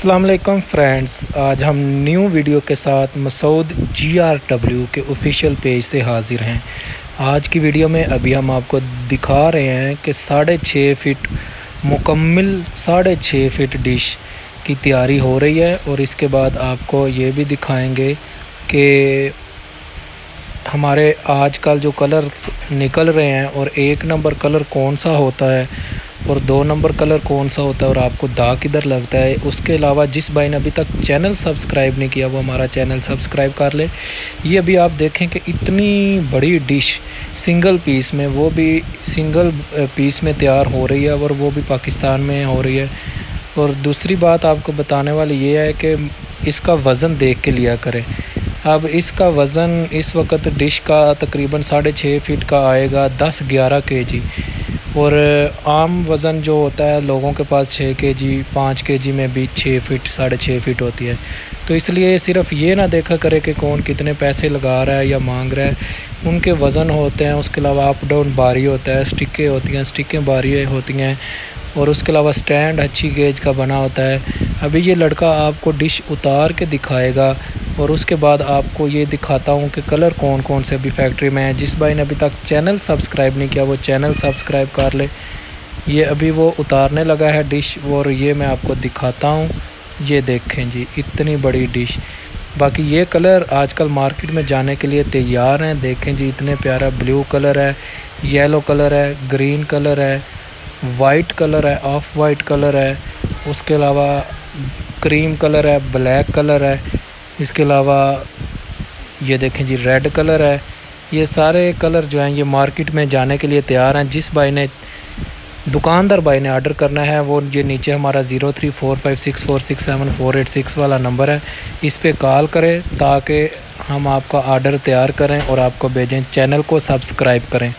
अस्सलाम वालेकुम फ्रेंड्स, आज हम न्यू वीडियो के साथ मसूद GRW के ऑफिशियल पेज से हाज़िर हैं। आज की वीडियो में अभी हम आपको दिखा रहे हैं कि 6.5 फीट मुकम्मल 6.5 फीट डिश की तैयारी हो रही है। और इसके बाद आपको ये भी दिखाएंगे कि हमारे आजकल जो कलर निकल रहे हैं और 1 नंबर कलर कौन सा होता है और 2 नंबर कलर कौन सा होता है और आपको दाग किधर लगता है। उसके अलावा जिस भाई ने अभी तक चैनल सब्सक्राइब नहीं किया वो हमारा चैनल सब्सक्राइब कर ले। ये अभी आप देखें कि इतनी बड़ी डिश सिंगल पीस में, वो भी सिंगल पीस में तैयार हो रही है और वो भी पाकिस्तान में हो रही है। और दूसरी बात आपको बताने वाली ये है कि इसका वज़न देख के लिया करें। अब इसका वज़न इस वक्त डिश का तकरीबन 6.5 फीट का आएगा, 10-11 kg। और आम वज़न जो होता है लोगों के पास 6 kg 5 kg में भी 6 फीट 6.5 फीट होती है। तो इसलिए सिर्फ ये ना देखा करे कि कौन कितने पैसे लगा रहा है या मांग रहा है। उनके वज़न होते हैं, उसके अलावा अप डाउन बारी होता है, स्टिकें होती हैं, स्टिकें बारी होती हैं, और उसके अलावा स्टैंड अच्छी गेज का बना होता है। अभी ये लड़का आपको डिश उतार के दिखाएगा और उसके बाद आपको ये दिखाता हूँ कि कलर कौन कौन से अभी फैक्ट्री में है। जिस भाई ने अभी तक चैनल सब्सक्राइब नहीं किया वो चैनल सब्सक्राइब कर ले। ये अभी वो उतारने लगा है डिश और ये मैं आपको दिखाता हूँ। ये देखें जी, इतनी बड़ी डिश। बाकी ये कलर आजकल मार्केट में जाने के लिए तैयार हैं। देखें जी, इतने प्यारा ब्लू कलर है, येलो कलर है, ग्रीन कलर है, वाइट कलर है, ऑफ वाइट कलर है, उसके अलावा क्रीम कलर है, ब्लैक कलर है, इसके अलावा ये देखें जी रेड कलर है। ये सारे कलर जो हैं ये मार्केट में जाने के लिए तैयार हैं। जिस भाई ने दुकानदार भाई ने ऑर्डर करना है वो ये नीचे हमारा 0345646748 वाला नंबर है, इस पे कॉल करें ताकि हम आपका ऑर्डर तैयार करें और आपको भेजें। चैनल को सब्सक्राइब करें।